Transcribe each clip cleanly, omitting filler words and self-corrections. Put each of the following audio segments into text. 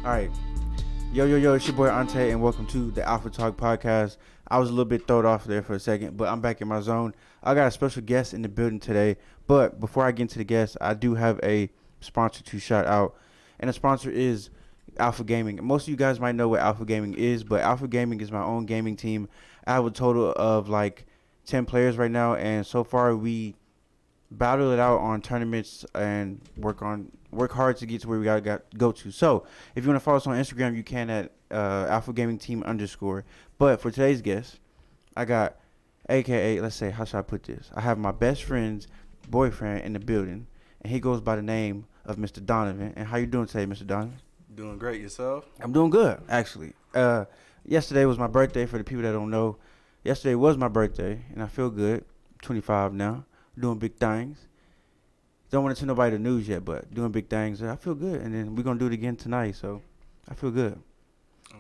All right. Yo, it's your boy Onte, and welcome to the Alpha Talk podcast. I was a little bit thrown off there for a second, but I'm back in my zone. I got a special guest in the building today, but before I get into the guest, I do have a sponsor to shout out, and the sponsor is Alpha Gaming. Most of you guys might know what Alpha Gaming is, but Alpha Gaming is my own gaming team. I have a total of like 10 players right now, and so far we battle it out on tournaments and work hard to get to where we gotta go to. So if you want to follow us on Instagram, you can at Alpha Gaming Team _. But for today's guest, I got AKA, let's say, how should I put this? I have my best friend's boyfriend in the building, and he goes by the name of Mr. Donovan. And how you doing today, Mr. Donovan? Doing great. Yourself? I'm doing good, actually. Yesterday was my birthday. For the people that don't know, yesterday was my birthday, and I feel good. 25 now, doing big things. Don't want to tell nobody the news yet, but doing big things. I feel good, and then we're gonna do it again tonight. So I feel good,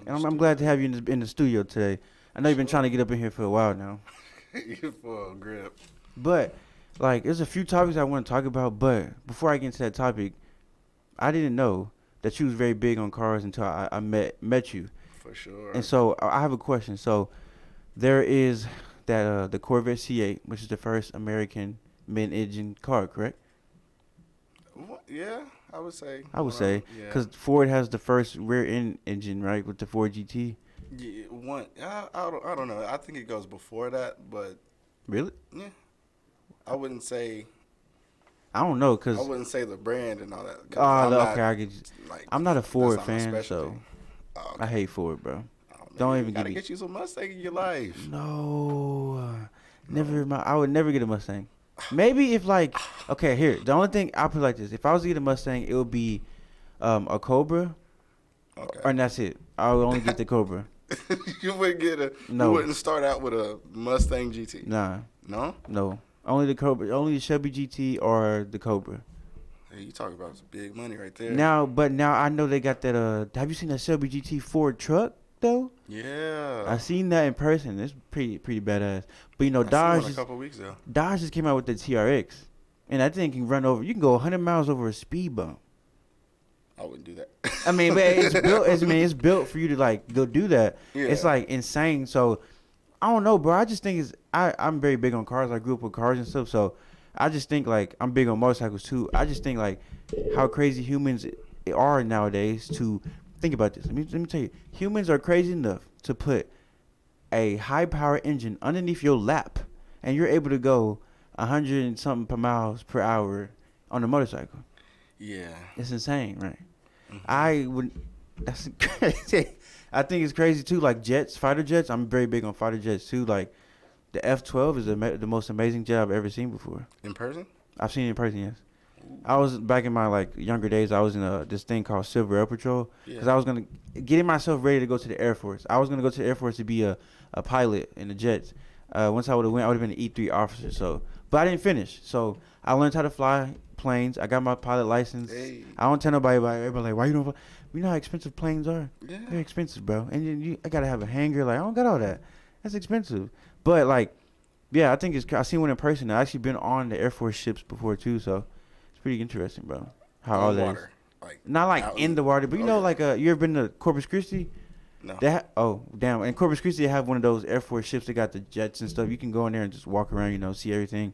and I'm glad to have you in the studio today. I know you've been trying to get up in here for a while now. You're full grip. But like, there's a few topics I want to talk about. But before I get into that topic, I didn't know that you was very big on cars until I met you. For sure. And so I have a question. So there is that the Corvette C8, which is the first American mid-engine car, correct? Yeah, I would say. Say, because Ford has the first rear-end engine, right, with the Ford GT. Yeah, I don't know. I think it goes before that, but Really? yeah, I wouldn't say. I don't know, I wouldn't say the brand and all that. Okay, I get you. Like, I'm not a Ford that's not my fan, so specialty. Oh, okay. I hate Ford, bro. Oh, man, Don't you even gotta give me. get you some Mustang in your life. No, never. I would never get a Mustang. Maybe if like, okay, here. The only thing I put like this: if I was to get a Mustang, it would be a Cobra, Okay. and that's it. I would only get the Cobra. You wouldn't get a. No. You wouldn't start out with a Mustang GT. Nah, No. no. Only the Cobra, only the Shelby GT or the Cobra. Hey, you talking about some big money right there. Now I know they got that. Have you seen that Shelby GT Ford truck though? Yeah. I seen that in person. It's pretty badass. But you know, I seen Dodge one a couple weeks ago. Dodge just came out with the TRX, and that thing can run over. You can go 100 miles over a speed bump. I wouldn't do that. I mean, but it's built. It's built for you to like go do that. Yeah. It's like insane. So I don't know, bro. I just think I'm very big on cars. I grew up with cars and stuff. So I just think like I'm big on motorcycles too. I just think like how crazy humans are nowadays to think about this. Let me tell you, humans are crazy enough to put a high power engine underneath your lap, and you're able to go 100 and something per miles per hour on a motorcycle. Yeah. It's insane, right? Mm-hmm. That's crazy. I think it's crazy too. Like jets, fighter jets. I'm very big on fighter jets too. Like the F-12 is the most amazing jet I've ever seen before. In person? I've seen it in person, yes. I was back in my like younger days. I was in this thing called Civil Air Patrol because I was gonna getting myself ready to go to the Air Force. I was gonna go to the Air Force to be a pilot in the jets. Once I would have went, I would have been an E3 officer. So, but I didn't finish. So I learned how to fly planes. I got my pilot license. Hey. I don't tell nobody about it. Everybody like, why you don't fly? You know how expensive planes are? Yeah. They're expensive, bro. And then I gotta have a hangar. Like I don't got all that. That's expensive. But like, yeah, I think I seen one in person. I actually been on the Air Force ships before too. So it's pretty interesting, bro. How all that is. Like, Not like in the water, but you know, like you ever been to Corpus Christi? No. Oh, damn. In Corpus Christi, they have one of those Air Force ships that got the jets and stuff. You can go in there and just walk around, you know, see everything.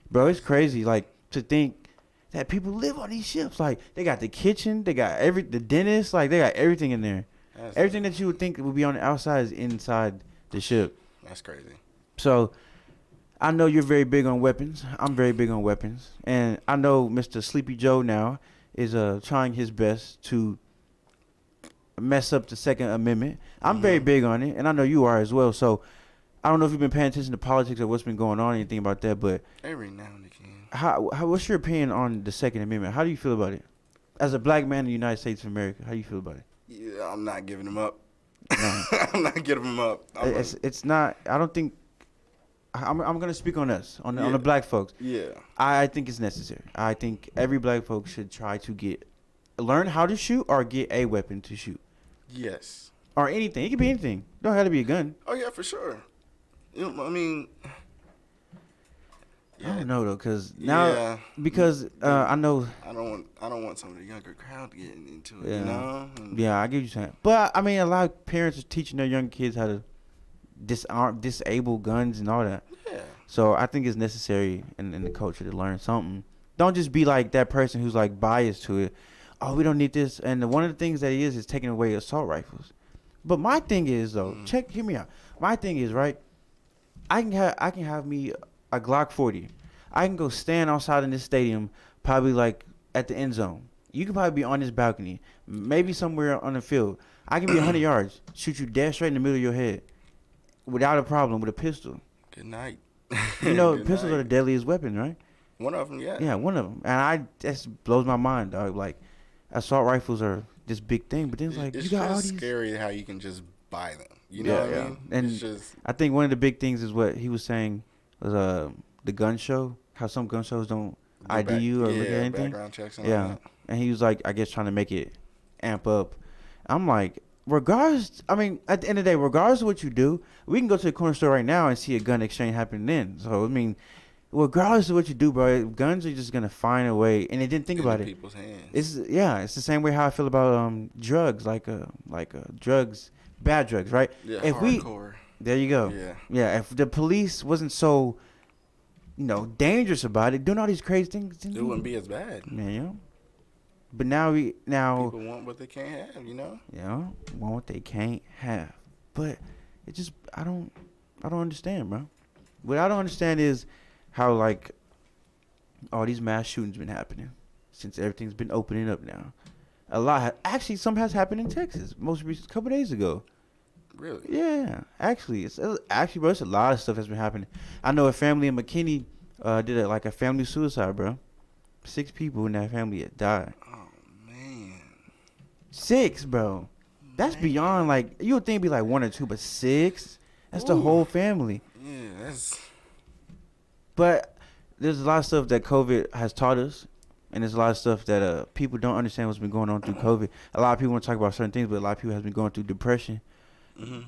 Bro, it's crazy, like, to think that people live on these ships. Like, they got the kitchen, they got the dentist, like, they got everything in there. Everything that you would think would be on the outside is inside the ship. That's crazy. So, I know you're very big on weapons. I'm very big on weapons. And I know Mr. Sleepy Joe now is trying his best to mess up the Second Amendment. I'm very big on it, and I know you are as well. So I don't know if you've been paying attention to politics or what's been going on, anything about that. But every now and again, what's your opinion on the Second Amendment? How do you feel about it? As a black man in the United States of America, how do you feel about it? Yeah, I'm not giving them up. No. I'm not giving them up. It's not. I don't think. I'm gonna speak on us on the black folks. Yeah. I think it's necessary. I think every black folk should try to learn how to shoot or get a weapon to shoot. Yes. Or anything. It could be anything. Don't have to be a gun. Oh yeah, for sure. You know, I mean, I Yeah, don't know though, cause now yeah. because I know. I don't want some of the younger crowd getting into it. You Yeah, know. And yeah, I get what you're saying. But I mean, a lot of parents are teaching their young kids how to disable guns and all that. yeah. So I think it's necessary in the culture to learn something. Don't just be like that person who's like biased to it. Oh, we don't need this. And one of the things that he is taking away assault rifles. But my thing is though, Mm. hear me out. My thing is right. I can have me a Glock 40. I can go stand outside in this stadium, probably like at the end zone. You can probably be on this balcony, maybe somewhere on the field. I can be 100 yards, shoot you dead straight in the middle of your head, without a problem with a pistol. Good night. You know, Good pistols are the night. deadliest weapon, right? One of them, yeah. Yeah, one of them. And that blows my mind, dog. Like, assault rifles are this big thing, but then it's like It's you got all just these. scary how you can just buy them. You know Yeah, what I yeah. mean? And It's just I think one of the big things is what he was saying was the gun show. How some gun shows don't ID you or look at anything. background checks and all Yeah, that. and he was like, I guess trying to make it amp up. I'm like, regardless. I mean, at the end of the day, regardless of what you do, we can go to the corner store right now and see a gun exchange happening then. So I mean, regardless of what you do, bro, guns are just gonna find a way. And they didn't think about In it. people's hands. It's the same way how I feel about drugs, drugs, bad drugs, right? yeah, if we hardcore. There you go. Yeah. Yeah, if the police wasn't so, dangerous about it, doing all these crazy things, It wouldn't be as bad. man, But now People want what they can't have, you know? want what they can't have. But it just I don't understand, bro. What I don't understand is how like all these mass shootings been happening since everything's been opening up now. A lot actually some has happened in Texas most recent couple days ago. Really? Yeah, actually, bro. It's a lot of stuff that's been happening. I know a family in McKinney did a family suicide, bro. 6 people in that family had died. Oh, man. 6, bro. That's Man. beyond you would think it'd be like 1 or 2, but 6. That's the Ooh. whole family. Yeah, that's... But there's a lot of stuff that COVID has taught us, and there's a lot of stuff that people don't understand what's been going on through COVID. A lot of people want to talk about certain things, but a lot of people has been going through depression. Mm-hmm.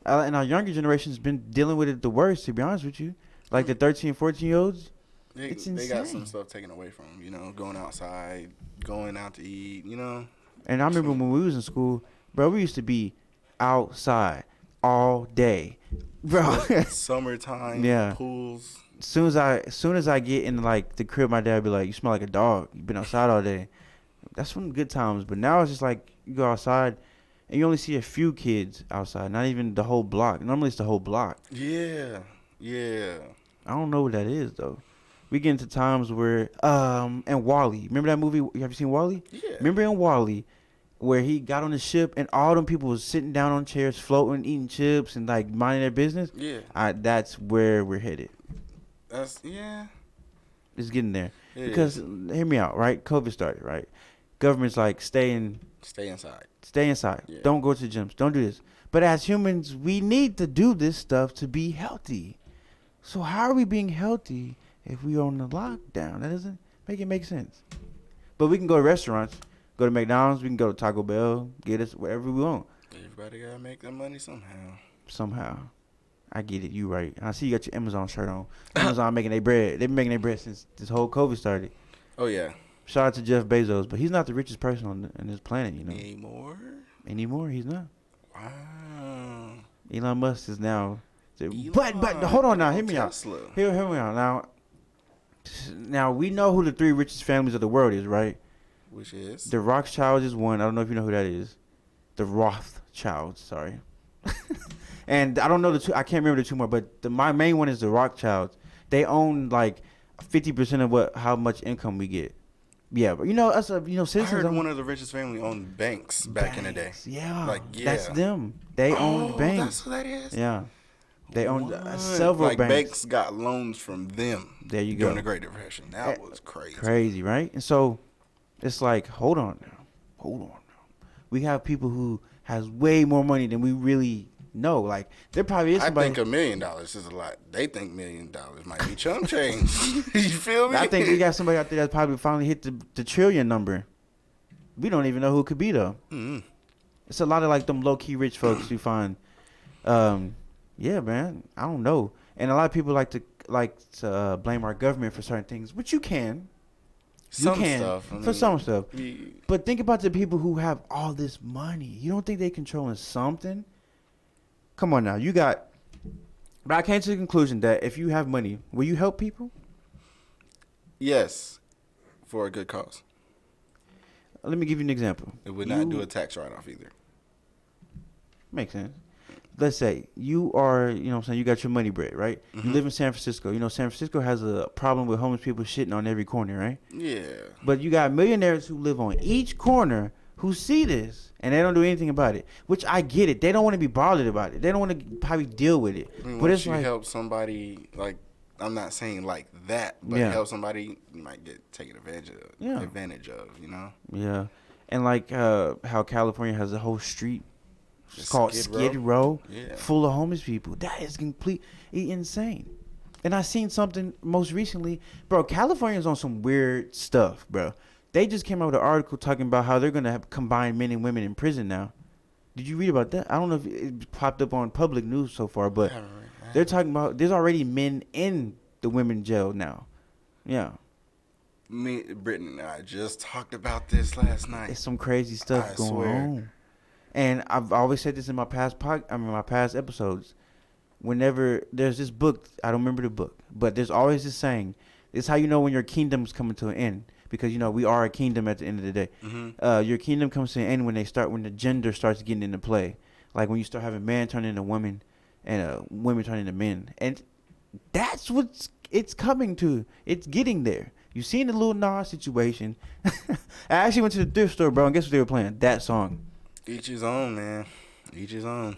And our younger generation has been dealing with it the worst, to be honest with you. Like the 13, 14-year-olds. It's They got insane. some stuff taken away from them, you know, going outside, going out to eat, you know. And I remember when we was in school, bro, we used to be outside all day. Bro, Summertime, Yeah. pools. as soon as I get in the crib, my dad be like, "You smell like a dog. You've been outside all day." That's some good times. But now it's just like you go outside and you only see a few kids outside, not even the whole block. Normally it's the whole block. Yeah, yeah. I don't know what that is though. We get into times where and Wally. Remember that movie? Have you seen Wally? Yeah. Remember in Wally where he got on the ship and all them people was sitting down on chairs, floating, eating chips, and minding their business? Yeah. That's where we're headed. Yeah. It's getting there. It Because is. hear me out, right? COVID started, right? Government's like stay Stay inside. Yeah. Don't go to the gyms. Don't do this. But as humans, we need to do this stuff to be healthy. So how are we being healthy if we are on the lockdown? That doesn't make sense. But we can go to restaurants, go to McDonald's, we can go to Taco Bell, get us wherever we want. Everybody gotta make their money somehow. Somehow. I get it. You right. I see you got your Amazon shirt on. Amazon making their bread. They've been making their bread since this whole COVID started. Oh yeah. Shout out to Jeff Bezos, but he's not the richest person on this planet, Anymore, he's not. Wow. Elon Musk is now. Elon, But hold on now. Hear me out. Tesla. Hear me out. Now we know who the 3 richest families of the world is, right? Which is? The Rothschilds is one. I don't know if you know who that is. The Rothschilds, sorry. And I don't know the 2. I can't remember the 2 more, but my main one is the Rothschilds. They own 50% of how much income we get. Yeah, but us, I citizens. heard one of the richest family owned banks back in the day. Yeah, Yeah. that's them. They owned banks. That's who that is? Yeah, they owned What? several banks. Banks got loans from them. There you go. During the Great Depression. That was crazy. Crazy, right? And so it's like, hold on now. We have people who has way more money than we really know. There probably is I somebody. think $1 million is a lot. They think $1 million might be chump change. You feel me? I think we got somebody out there that probably finally hit the trillion number. We don't even know who it could be though. Mm-hmm. It's a lot of them low key rich folks you find. Yeah, man. I don't know. And a lot of people like to like to blame our government for certain things, which you can. You Some can stuff. I for mean, some stuff. we, But think about the people who have all this money. You don't think they controlling something? Come on now, you got. But I came to the conclusion that if you have money, will you help people? yes, for a good cause. Let me give you an example. It would not do a tax write-off either. Makes sense. Let's say you are, you know what I'm saying, you got your money bread, right? Mm-hmm. You live in San Francisco. You know, San Francisco has a problem with homeless people shitting on every corner, right? Yeah. But you got millionaires who live on each corner who see this and they don't do anything about it, which I get it. They don't want to be bothered about it. They don't want to probably deal with it. I mean, but once it's you like, help somebody, like, I'm not saying like that, but Yeah. help somebody, you might get taken advantage of. Yeah. You know? yeah. And like how California has a whole street. It's called Skid Row, Yeah. full of homeless people. That is completely insane. And I seen something most recently, bro. California's on some weird stuff, bro. They just came out with an article talking about how they're gonna have combined men and women in prison now. Did you read about that? I don't know if it popped up on public news so far, but they're talking about there's already men in the women jail now. Yeah, Me, Brittany and I just talked about this last night. it's some crazy stuff I going swear. on. And I've always said this in my past my past episodes. Whenever there's this book, I don't remember the book, but there's always this saying. It's how you know when your kingdom's coming to an end, because you know we are a kingdom at the end of the day. Mm-hmm. Your kingdom comes to an end when the gender starts getting into play, like when you start having man turn into women, and women turn into men, and that's what it's coming to. It's getting there. You seen the Lil Nas situation? I actually went to the thrift store, bro, and guess what they were playing? That song. Each his own, man. Each his own.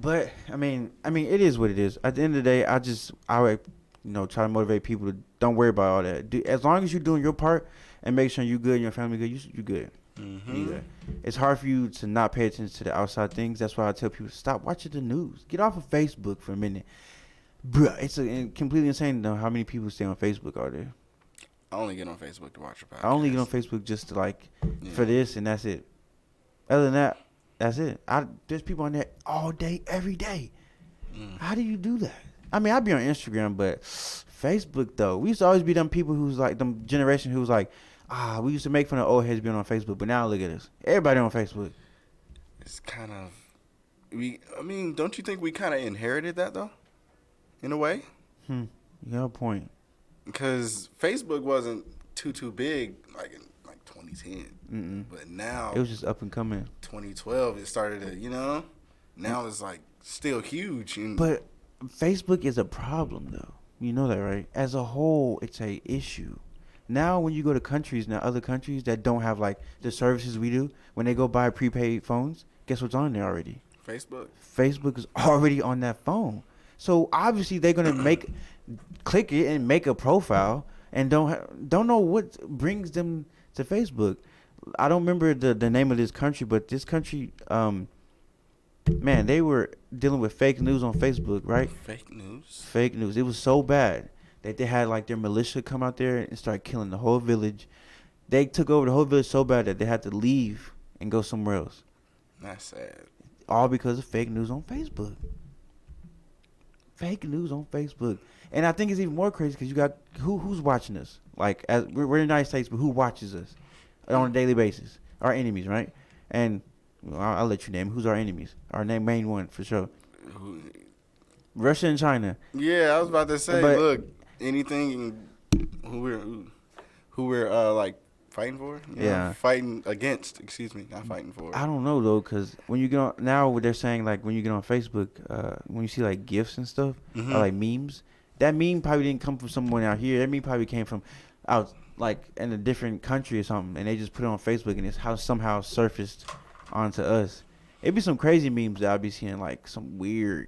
But I mean, it is what it is. At the end of the day, I would, try to motivate people to don't worry about all that. As long as you're doing your part and make sure you're good and your family good, you're good. Mm-hmm. You good. It's hard for you to not pay attention to the outside things. That's why I tell people to stop watching the news. Get off of Facebook for a minute, bruh. It's completely insane though how many people stay on Facebook are there. I only get on Facebook to watch your podcast. I only get on Facebook just to for this, and that's it. Other than that, that's it. There's people on there all day, every day. How do you do that? I mean, I be on Instagram, but Facebook though, we used to always be them people who's like them generation who's like, we used to make fun of old heads being on Facebook, but now look at us, everybody on Facebook. It's kind of don't you think we kind of inherited that though, in a way? You got a point. Because Facebook wasn't too big like in 2010, but now It was just up and coming. 2012 it started to now it's like still huge. But Facebook is a problem though. You know that, right? As a whole, it's a issue. Now when you go to other countries that don't have like the services we do, when they go buy prepaid phones, guess what's on there already? Facebook is already on that phone. So obviously they're gonna click it and make a profile and don't know what brings them to Facebook. I don't remember the name of this country, but this country, man, they were dealing with fake news on Facebook, right? Fake news. Fake news. It was so bad that they had like their militia come out there and start killing the whole village. They took over the whole village so bad that they had to leave and go somewhere else. That's sad. All because of fake news on Facebook. Fake news on Facebook. And I think it's even more crazy because you got who's watching us. Like we're in the United States, but who watches us on a daily basis? Our enemies, right? And I'll let you name who's our enemies. Our main one for sure. Russia and China. Yeah, I was about to say. But, look, anything who we're like fighting for. Fighting against. Excuse me, not fighting for. I don't know though, because when you get on now, what they're saying like when you get on Facebook, when you see like GIFs and stuff or like memes, that meme probably didn't come from someone out here. That meme probably came from out like in a different country or something, and they just put it on Facebook and it's somehow surfaced onto us. It'd be some crazy memes that I'd be seeing, like some weird,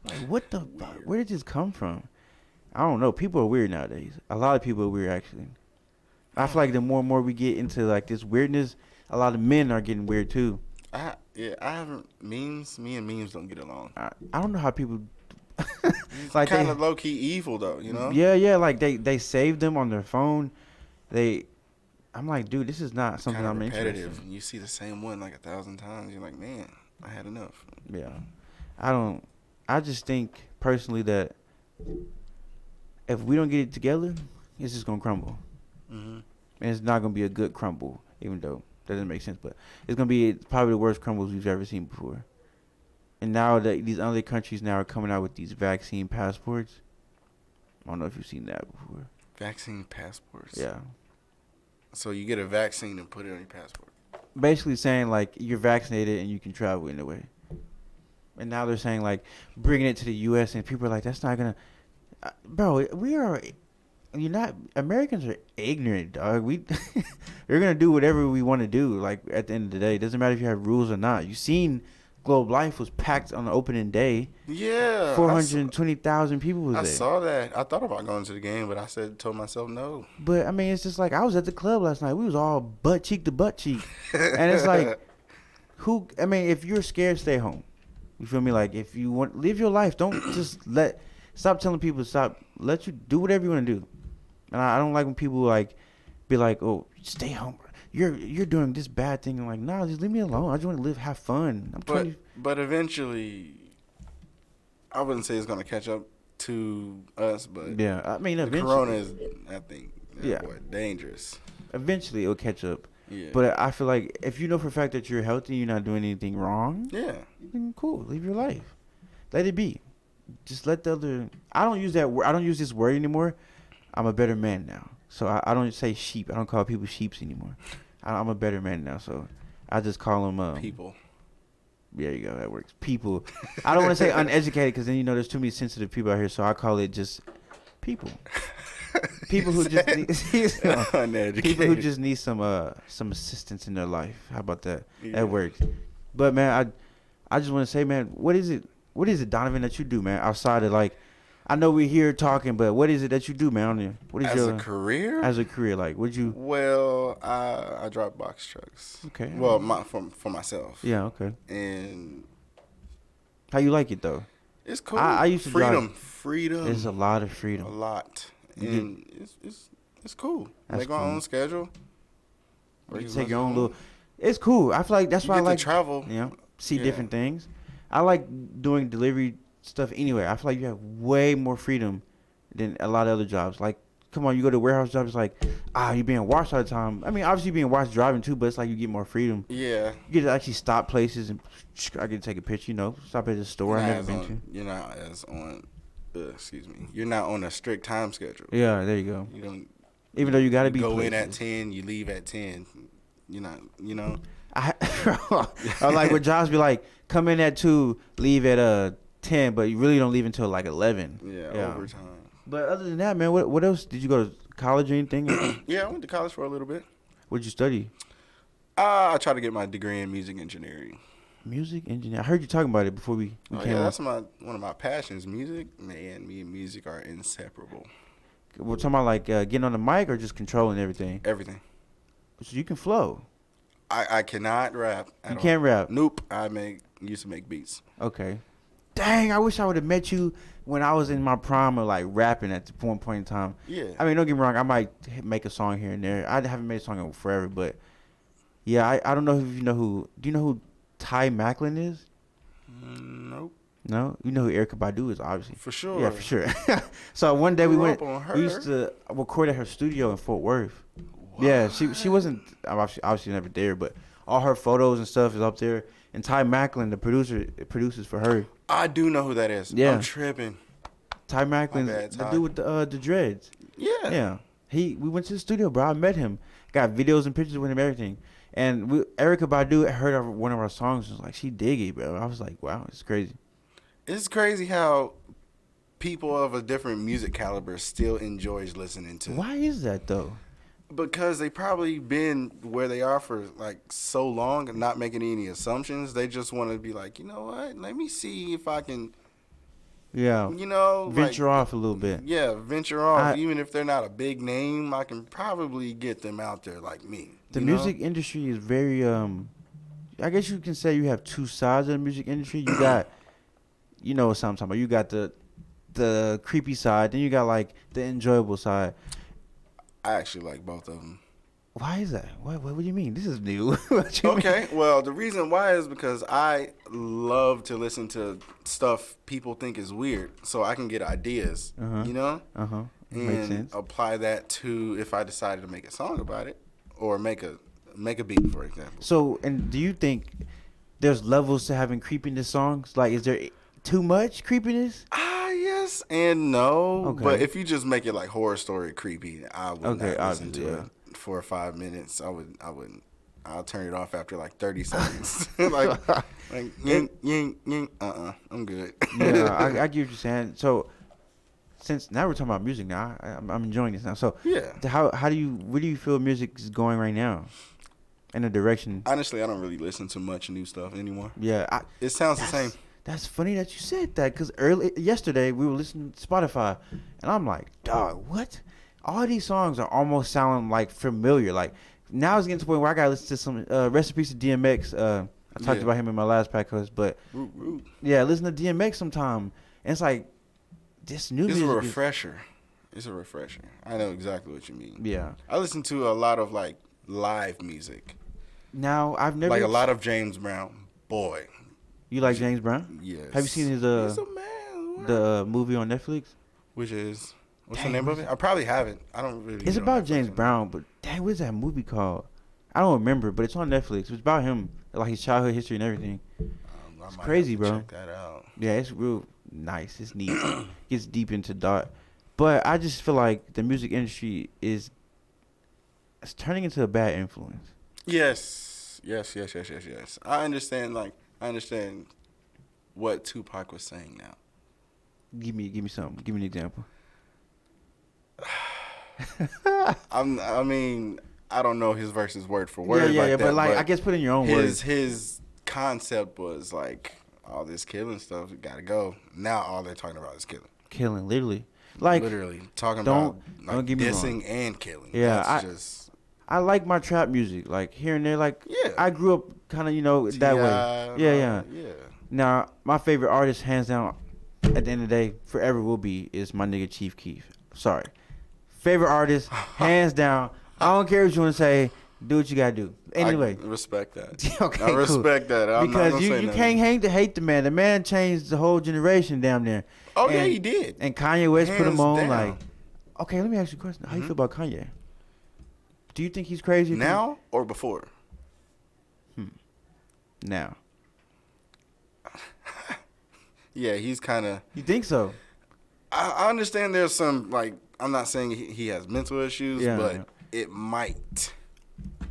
like what the fuck? Where did this come from? I don't know. People are weird nowadays. A lot of people are weird actually. I feel like the more and more we get into like this weirdness, a lot of men are getting weird too. I haven't memes. Me and memes don't get along. I don't know how people. Like kind of low key evil though, you know? Yeah. Like they save them on their phone. I'm like, dude, this is not something I'm interested in. You see the same one like 1,000 times. You're like, man, I had enough. Yeah, I I just think personally that if we don't get it together, it's just gonna crumble, and it's not gonna be a good crumble. Even though that doesn't make sense, but it's gonna be probably the worst crumbles we've ever seen before. And now that these other countries now are coming out with these vaccine passports, I don't know if you've seen that before. Vaccine passports. Yeah. So you get a vaccine and put it on your passport. Basically saying like you're vaccinated and you can travel anyway. And now they're saying like bringing it to the U.S. and people are like, that's not gonna, bro. We are, you're not. Americans are ignorant, dog. We're gonna do whatever we want to do. Like at the end of the day, it doesn't matter if you have rules or not. You seen Globe Life was packed on the opening day. Yeah, 420,000 people was there. I saw that. I thought about going to the game, but I told myself no. But I mean, it's just like I was at the club last night. We was all butt cheek to butt cheek, and it's like, who? I mean, if you're scared, stay home. You feel me? Like if you want, live your life. Don't just stop telling people to stop. Let you do whatever you want to do. And I don't like when people like be like, oh, stay home. You're doing this bad thing. I'm like, nah, just leave me alone. I just want to live, have fun. But eventually, I wouldn't say it's gonna catch up to us, but yeah, I mean, eventually, Corona is, I think, yeah, dangerous. Eventually, it'll catch up. Yeah. But I feel like if you know for a fact that you're healthy, you're not doing anything wrong. Yeah. Then cool, live your life. Let it be. Just let the other. I don't use that word. I don't use this word anymore. I'm a better man now. So I don't say sheep. I don't call people sheeps anymore. I'm a better man now. So I just call them people. There you go. That works. People. I don't want to say uneducated because then there's too many sensitive people out here. So I call it just people. People who just need, people who just need some assistance in their life. How about that? Yeah. That works. But man, I just want to say, man, what is it, Donovan, that you do, man, outside of like, I know we're here talking, but what is it that you do, man? What is your career? As a career, like, would you? Well, I drive box trucks. Okay. Well, for myself. Yeah. Okay. And how you like it though? It's cool. I used to drive. Freedom. There's a lot of freedom. A lot. And it's cool. That's Make cool. my own schedule. Or you take your own little. It's cool. I feel like that's why I like to travel. You know, see different things. I like doing delivery stuff anyway. I feel like you have way more freedom than a lot of other jobs. Like, come on, you go to warehouse jobs, it's like, you're being watched all the time. I mean, obviously you're being watched driving too, but it's like you get more freedom. Yeah. You get to actually stop places and I get to take a picture, stop at the store I've never been to. You're not as on. Excuse me. You're not on a strict time schedule. Yeah, there you go. You don't. Even though you got to be. Go in at 10, you leave at 10. You're not. I like what jobs be like. Come in at 2, leave at 10, but you really don't leave until like 11. Yeah, overtime. But other than that, man, what else? Did you go to college or anything? Yeah, I went to college for a little bit. What'd you study? I tried to get my degree in music engineering. Music engineer. I heard you talking about it before we came on. Yeah, that's one of my passions. Music, man. Me and music are inseparable. We're talking about like getting on the mic or just controlling everything. Everything. So you can flow. I cannot rap. You can't rap. Nope. Used to make beats. Okay. Dang, I wish I would have met you when I was in my prime of like rapping at one point in time. Yeah. I mean, don't get me wrong. I might make a song here and there. I haven't made a song in forever, but yeah, I don't know if you know who. Do you know who Ty Macklin is? Nope. No? You know who Erykah Badu is, obviously. For sure. Yeah, for sure. So one day we used to record at her studio in Fort Worth. What? Yeah, she wasn't obviously never there, but all her photos and stuff is up there. And Ty Macklin, the produces for her. I do know who that is. Yeah. I'm tripping. Ty Macklin, the dude with the dreads. Yeah. Yeah. We went to the studio, bro. I met him. Got videos and pictures with him, everything. And Erykah Badu heard one of our songs and was like, she dig it, bro. I was like, wow, it's crazy. It's crazy how people of a different music caliber still enjoys listening to. Why is that, though? Because they probably been where they are for like so long and not making any assumptions. They just want to be like, you know what? Let me see if I can. Yeah. Venture off a little bit. Yeah, venture off. Even if they're not a big name, I can probably get them out there like me. The music industry is very, I guess you can say you have two sides of the music industry. You got, what I'm talking about. You got the creepy side, then you got like the enjoyable side. I actually like both of them. Why is that? What do you mean? This is new. What you Okay, mean? well, the reason why is because I love to listen to stuff people think is weird, so I can get ideas, Uh-huh. you know, Uh-huh. Makes and sense. apply that to if I decided to make a song about it or make a beat, for example. So, and do you think there's levels to having creepiness songs? Like, is there too much creepiness? Yes and no, but Okay. if you just make it like horror story creepy, I would Okay, not listen obviously, to yeah. it for 5 minutes. I wouldn't. I'll turn it off after like 30 seconds. like ying, ying, ying. I'm good. Yeah, I get what you're saying. So, since now we're talking about music now, I'm enjoying this now. So, Yeah. where do you feel music is going right now? In a direction. Honestly, I don't really listen to much new stuff anymore. Yeah, It sounds the same. that's funny that you said that because yesterday we were listening to Spotify, and I'm like, dog, what? All these songs are almost sounding like familiar. Like now it's getting to the point where I gotta listen to some recipes to DMX. I talked Yeah. about him in my last podcast, but Root. yeah, listen to DMX sometime. And it's like this new It's a music. refresher. It's a refresher. I know exactly what you mean. Yeah. I listen to a lot of like live music, Now I've never like a lot of James Brown. Boy, You like James Brown? yes. Have you seen his He's a man. the movie on Netflix? Which is what's Dang, the name of it? I probably haven't. I don't really. It's get on about Netflix James anymore. Brown, but dang, what is that movie called? I don't remember, but it's on Netflix. It's about him, like his childhood history and everything. I It's might crazy, have to bro. Check that out. Yeah, it's real nice. It's neat. Gets deep into thought. But I just feel like the music industry is it's turning into a bad influence. Yes. I understand. I understand what Tupac was saying now. Give me something. Give me an example. I mean, I don't know his verses word for word yeah, like that. but like I guess put in your own words. His concept was like all this killing stuff gotta go. Now all they're talking about is killing. Killing, literally. Like Literally talking don't about like get me dissing wrong. and killing. Yeah, That's just I like my trap music, like here and there. Like Yeah. I grew up kind of that way. Yeah. Yeah. Now my favorite artist, hands down, at the end of the day, forever will be is my nigga Chief Keef. Sorry, favorite artist, hands down. I don't care what you want to say. Do what you gotta do. Anyway, I respect that. okay, I respect that. I'm not because gonna say you nothing. can't hate the man. The man changed the whole generation down there. Oh yeah, And- he did. And Kanye West put him Hands on. down. Like, okay, let me ask you a question. How you feel about Kanye? Do you think he's crazy? Now or before? Now. Yeah, he's kind of. You think so? I understand there's some like I'm not saying he has mental issues, Yeah. but it might.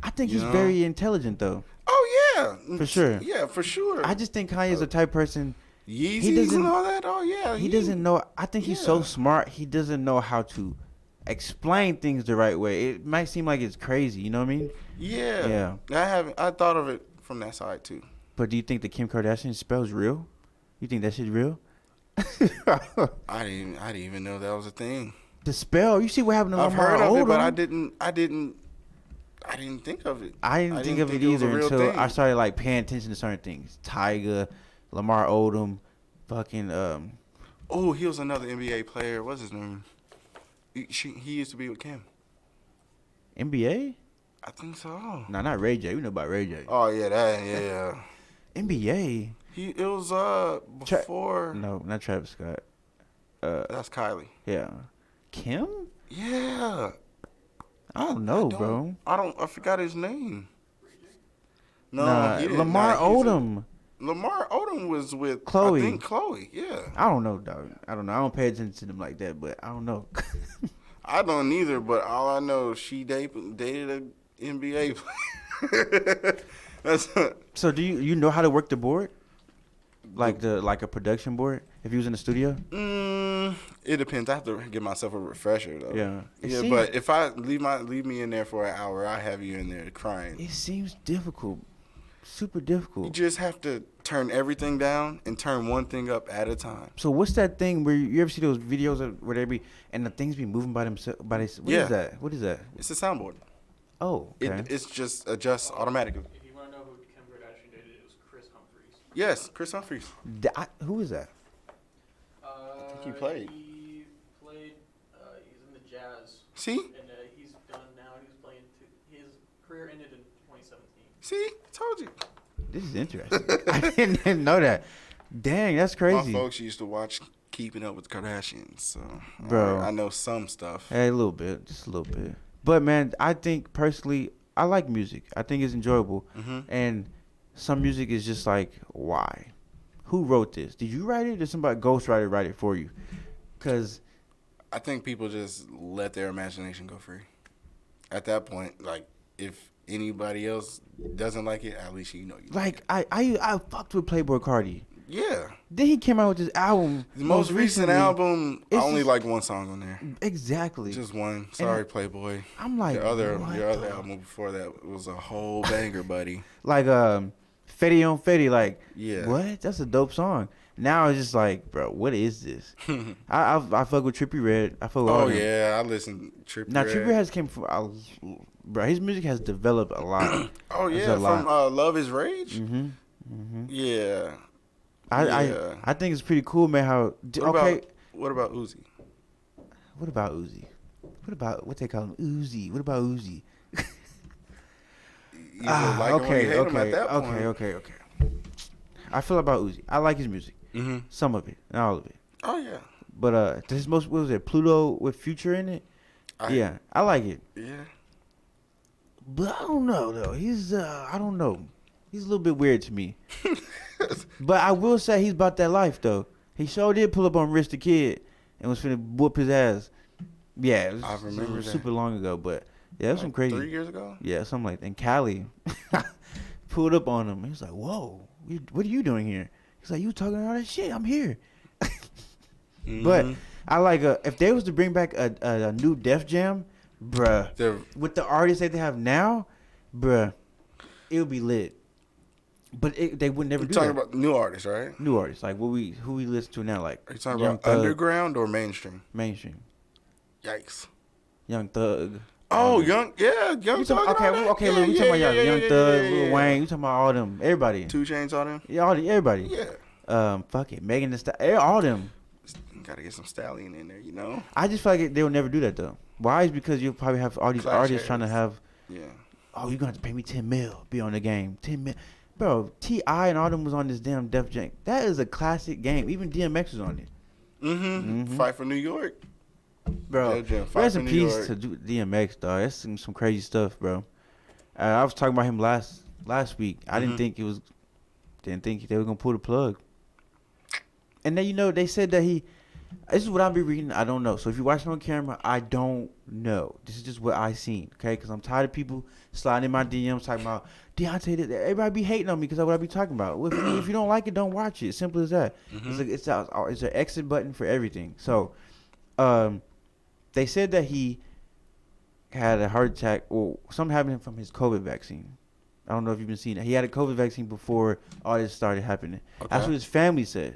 I think You he's know? very intelligent though. Oh yeah, For sure. Yeah, for sure. I just think Kanye's the type person Yeezys doesn't- and all that. Oh yeah, he doesn't know. I think he's so Yeah. smart. He doesn't know how to explain things the right way. It might seem like it's crazy. You know what I mean? Yeah, Yeah. I haven't. I thought of it from that side too. But do you think the Kim Kardashian spell's real? You think that shit's real? I didn't even know that was a thing. The spell. You see what happened to I've Lamar heard of it, but Odom? I didn't think of it. I didn't think of it was a either real until thing. I started like paying attention to certain things. Tyga, Lamar Odom, fucking Oh, he was another NBA player. What's his name? He used to be with Kim. NBA. I think so. No, not Ray J. We know about Ray J. Oh yeah, that yeah. NBA. It was before. No, not Travis Scott. That's Kylie. Yeah. Kim? Yeah. I don't know, bro. I forgot his name. No, Nah, he didn't. Lamar He's Odom. Lamar Odom was with Chloe. I think Chloe. Yeah. I don't know, dog. I don't know. I don't pay attention to them like that, but I don't know. I don't either, but all I know is she dated an NBA player. That's So do you know how to work the board? Like a production board? If you was in the studio? it depends. I have to give myself a refresher though. Yeah. It Yeah, seems- but if I leave me in there for an hour, I have you in there crying. It seems difficult. Super You difficult. just have to turn everything down and turn one thing up at a time. So what's that thing where you ever see those videos of where they be and the things be moving by themselves? What Yeah. is that? What is that? It's a soundboard. Oh, okay. It's just adjusts automatically. If you want to know who Kim Kardashian dated, it was Chris Humphries. Yes, Chris Humphries. Who is that? he played. He played. He's in the Jazz, See? and he's done now. He's playing. His career ended in 2017. See, I told you. This is interesting. I didn't know that. Dang, that's crazy. My folks used to watch Keeping Up with the Kardashians, so Bro. I know some stuff. Hey, a little bit, just a little bit. But man, I think personally, I like music. I think it's enjoyable, and some music is just like, why? Who wrote this? Did you write it? Or did somebody ghostwriter write it for you? Because I think people just let their imagination go free. At that point, like, if anybody else doesn't like it, at least you know you like I fucked with Playboy Cardi. Yeah. Then he came out with this album. The most recent recently. album, I It's only just- like one song on there. Exactly. Just one. Sorry, Playboy. I'm like, Your other what album before that was a whole banger, buddy. like Fetty on Fetty, like Yeah. what? That's a dope song. Now it's just like, bro, what is this? I fuck with Trippie Redd. I fuck with all Oh them. yeah, I listen to Trippie Now Redd. Trippie Redd has came from, bro. His music has developed a lot. Oh It's yeah, a lot. from Love Is Rage. Mm-hmm. Yeah. I think it's pretty cool, man. How What about Uzi? What about Uzi? What about what they call him Uzi? What about Uzi? You either like him or you hate him at that point. okay. I feel about Uzi. I like his music. Mm-hmm. Some of it, not all of it. Oh yeah. But his most, what was it, Pluto with Future in it? Yeah, I like it. Yeah. But I don't know though. I don't know. He's a little bit weird to me. But I will say he's about that life though. He sure did pull up on Rich the Kid and was finna whoop his ass. Yeah, I remember that. super long ago, but yeah, it was some crazy. 3 years ago. Yeah, something like that. And Cali pulled up on him. He was like, "Whoa, what are you doing here?" He's like, "You talking all that shit? I'm here." But I like if they was to bring back a new Def Jam, bruh, with the artists that they have now, bruh, it would be lit. But they would never do that. Talking about new artists, right? New artists, like who we listen to now, like Are you talking Young about Thug, underground or mainstream? mainstream, Yikes. Young Thug. Oh, Young You Thug. talking, okay, look, we talking about Young Thug, Lil Wayne. We talking about all them, everybody. 2 Chainz, all them. Yeah, everybody. Yeah. Fuck it, Megan Thee Stallion, all them. Gotta get some Stallion in there, you know. I just feel like they will never do that though. Why? Is because you'll probably have all these Clash artists trying to Harris. have. Yeah. Oh, you're gonna have to pay me 10 mil, be on the game. 10 mil. Bro, T.I. and all them was on this damn Def Jam. That is a classic game. Even DMX was on it. Mm-hmm. Fight for New York. Bro, Def Jam, Fight rest for in New peace York. to DMX, dog. That's some crazy stuff, bro. I was talking about him last week. I didn't think they were gonna pull the plug. And then they said that this is what I'll be reading. I don't know. So if you're watching on camera, I don't know. This is just what I seen, okay? Because I'm tired of people sliding in my DMs talking about Deontay. Everybody be hating on me because of what I be talking about. Well, if you don't like it, don't watch it. Simple as that. It's an exit button for everything. So, they said that he had a heart attack or something happened from his COVID vaccine. I don't know if you've been seeing it. He had a COVID vaccine before all this started happening. Okay. That's what his family says.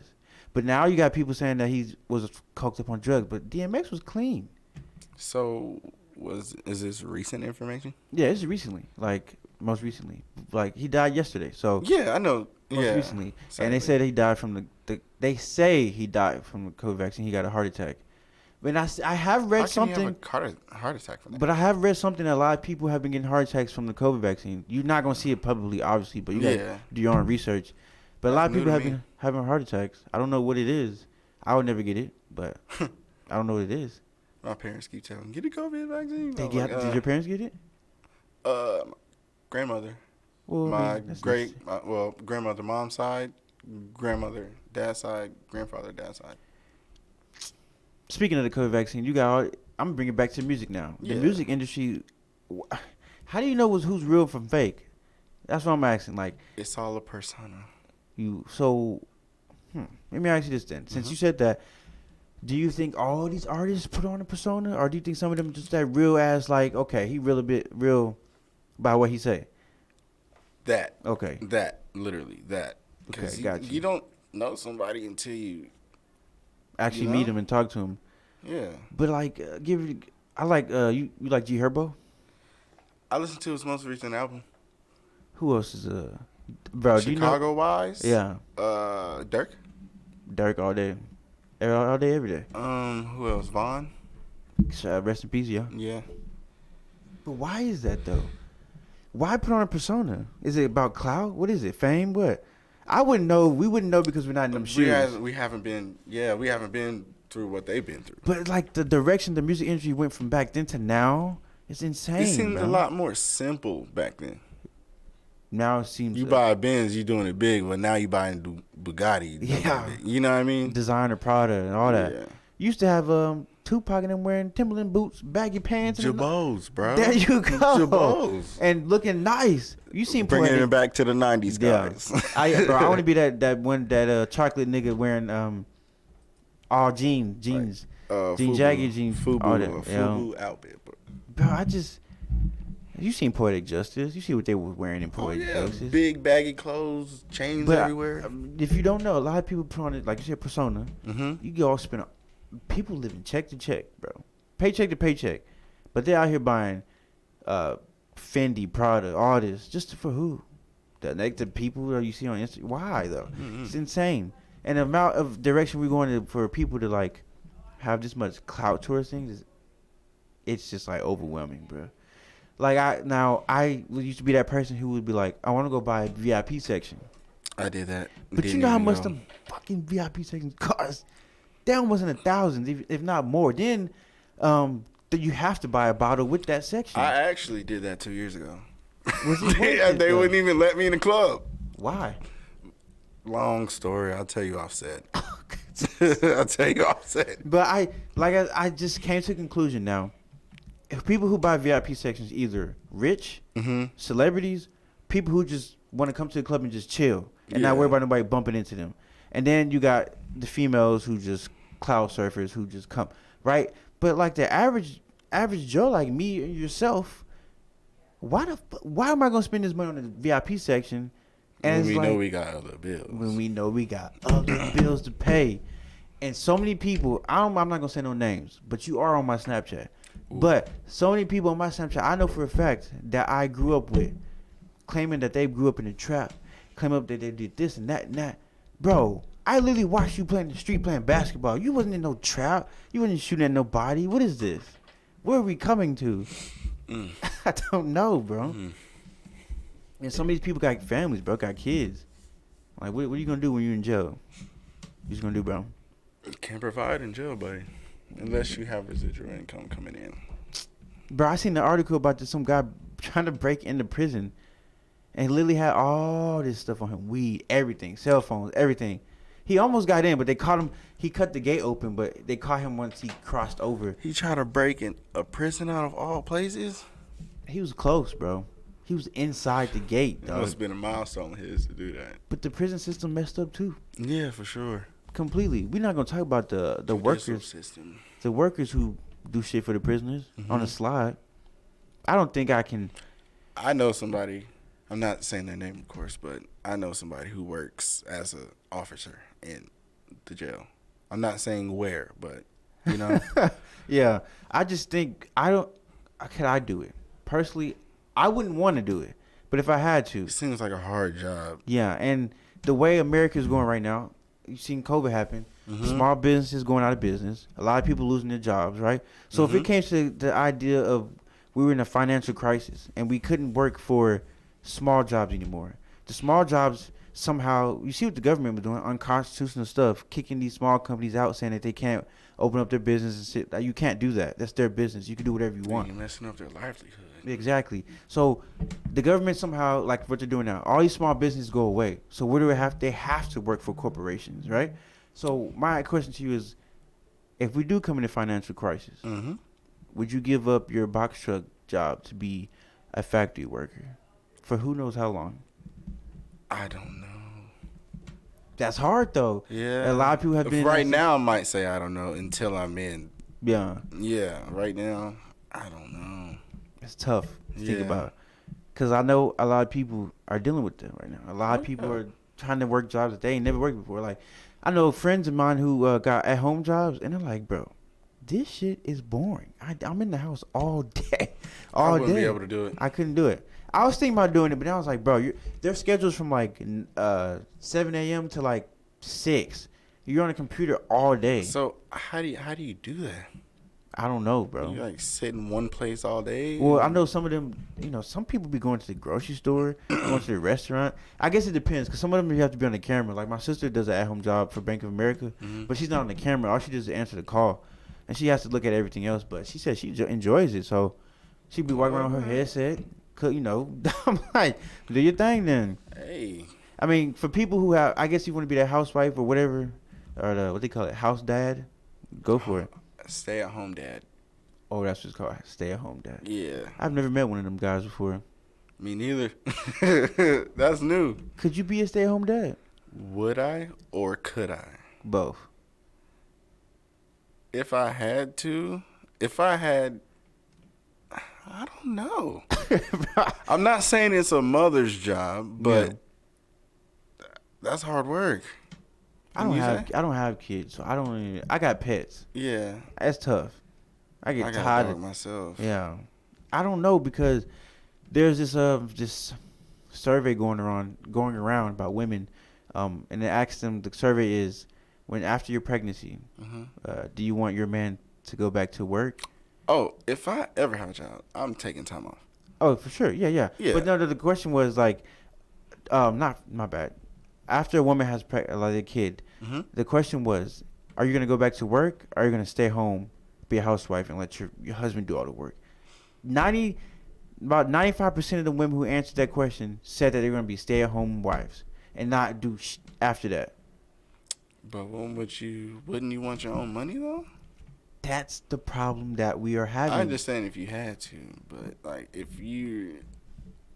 But now you got people saying that he was coked up on drugs, but DMX was clean. So is this recent information? Yeah, this is recently, most recently. Like he died yesterday. So Yeah, I know. most recently, and they said he died from they say he died from the COVID vaccine. He got a heart attack. But I have read something. How can you have a heart attack from that? But I have read something that a lot of people have been getting heart attacks from the COVID vaccine. You're not gonna see it publicly, obviously, but you gotta do your own research. But a lot of That's people new have to been having heart attacks. I don't know what it is. I would never get it, but I don't know what it is. My parents keep telling me, get the COVID vaccine. Did your parents get it? Grandmother. Well, My I mean, that's grandmother mom's side, grandmother dad's side, grandfather dad's side. Speaking of the COVID vaccine, I'm gonna bring it back to music now. The Yeah. music industry, how do you know who's real from fake? That's what I'm asking. Like, It's all a persona. let me ask you this then. Since you said that, do you think all these artists put on a persona, or do you think some of them just that real ass, like, okay, he real a bit real by what he say? That. Okay. Literally that. Okay, got you. You don't know somebody until you. Actually You meet know? him and talk to him. Yeah. But like, I like you like G Herbo. I listened to his most recent album. Who else is bro? Do you know? Chicago wise. Yeah, Dirk. Dirk all day, every day. Who else? Vaughn. Rest in peace, yeah. Yeah. But why is that though? Why put on a persona? Is it about clout? What is it? Fame? What? I wouldn't know. We wouldn't know because we're not in them shoes. We haven't been through what they've been through. But like the direction the music industry went from back then to now, it's insane. It seemed bro. a lot more simple back then. Now it seems You buy a Benz, you doing it big, but now you buying Bugatti. Yeah. You know what I mean? designer Prada and all that. Yeah. You used to have Tupac and them wearing Timberland boots, baggy pants, and Jabos, bro. there you go, Jabos. and looking nice. You seen Bringing it back to the 90s, guys. Yeah. I want to be that chocolate nigga wearing all jeans, jean jacket jeans, all that. Fubu outfit, Bro, you seen Poetic Justice? You see what they were wearing in Poetic Justice? Big baggy clothes, chains everywhere. If you don't know, a lot of people put on it, like you said, persona. Mm-hmm. You can all spend. People living check to check, bro, paycheck to paycheck, but they're out here buying Fendi, Prada, all this just for who? The people that you see on Instagram. Why though? Mm-hmm. It's insane. And the amount of direction we're going for people to like have this much clout towards things, it's just like overwhelming, bro. Like I used to be that person who would be like, I want to go buy a VIP section. I did that. But you know how much the fucking VIP sections cost? They're almost in the thousands, if not more. Then you have to buy a bottle with that section. I actually did that 2 years ago. Was it worth it, they though? wouldn't even let me in the club. Why? Long story. I'll tell you offset. I'll tell you offset. But I just came to a conclusion now. If people who buy VIP sections either rich, celebrities, people who just want to come to the club and just chill and not worry about nobody bumping into them. And then you got the females who just cloud surfers who just come, right? But like the average Joe like me and yourself, why am I gonna spend this money on the VIP section? And When we know we got other bills. When we know we got other bills to pay. And so many people, I'm not gonna say no names, but you are on my Snapchat. Ooh. But so many people on my Snapchat, I know for a fact that I grew up with, claiming that they grew up in the trap, claiming up that they did this and that and that. Bro, I literally watched you playing the street playing basketball. You wasn't in no trap. You wasn't shooting at nobody. What is this? Where are we coming to? I don't know, bro. And some of these people got families, bro, got kids. Like, what are you going to do when you're in jail? What you going to do, bro? Can't provide in jail, buddy. Unless you have residual income coming in. Bro, I seen the article about some guy trying to break into prison. And literally had all this stuff on him. Weed, everything, cell phones, everything. He almost got in, but they caught him. He cut the gate open, but they caught him once he crossed over. He tried to break in a prison out of all places? He was close, bro. He was inside the gate, dog. It must have been a milestone of his to do that. But the prison system messed up, too. Yeah, for sure. Completely. We're not going to talk about the workers. System. The workers who do shit for the prisoners on the slide. I don't think I can. I know somebody. I'm not saying their name, of course, but I know somebody who works as an officer in the jail. I'm not saying where, but, you know. Yeah. I just think could I do it? Personally, I wouldn't want to do it. But if I had to. It seems like a hard job. Yeah. And the way America is going right now, you've seen COVID happen. Small businesses going out of business. A lot of people losing their jobs, right? So if it came to the idea of we were in a financial crisis and we couldn't work for small jobs anymore. The small jobs somehow, you see what the government was doing, unconstitutional stuff, kicking these small companies out, saying that they can't open up their business and sit. You can't do that. That's their business. You can do whatever you want. You're messing up their livelihood. Exactly. So the government somehow, like what they're doing now, all these small businesses go away. So where do they have? They have to work for corporations, right? So my question to you is, if we do come in a financial crisis, would you give up your box truck job to be a factory worker for who knows how long? I don't know. That's hard though. Yeah. A lot of people have been. Right now, I might say I don't know until I'm in. Yeah. Yeah. Right now, I don't know. It's tough to think about. Because I know a lot of people are dealing with that right now. A lot of people are trying to work jobs that they ain't never worked before. Like, I know friends of mine who got at-home jobs, and they're like, bro, this shit is boring. I'm in the house all day. I wouldn't be able to do it. I couldn't do it. I was thinking about doing it, but then I was like, bro, their schedule's from like 7 a.m. to like 6. You're on a computer all day. So how do you do that? I don't know, bro. You like sit in one place all day? Well, I know some of them. Some people be going to the grocery store, going to the restaurant. I guess it depends, cause some of them you have to be on the camera. Like my sister does an at-home job for Bank of America, but she's not on the camera. All she does is answer the call, and she has to look at everything else. But she said she enjoys it, so she be walking around with her headset. I'm like, do your thing then. Hey. I mean, for people who have, I guess you want to be that housewife or whatever, or what they call it, house dad, go for it. Stay at home dad. Oh, that's what it's called, stay at home dad. Yeah. I've never met one of them guys before. Me neither. That's new. Could you be a stay at home dad? Would I or could I? Both. If I had, I don't know. I'm not saying it's a mother's job, but that's hard work. I don't have kids, so I got pets. Yeah. That's tough. I got tired a of dog myself. Yeah. I don't know, because there's this survey going around about women, and it asks them, the survey is, when after your pregnancy, do you want your man to go back to work? Oh, if I ever have a child, I'm taking time off. Oh, for sure. Yeah. But no, the question was like, not my bad. After a woman has a kid, the question was, are you going to go back to work, or are you going to stay home, be a housewife, and let your husband do all the work? About 95% of the women who answered that question said that they're going to be stay-at-home wives and not do after that. But wouldn't you want your own money, though? That's the problem that we are having. I understand if you had to, but like if you...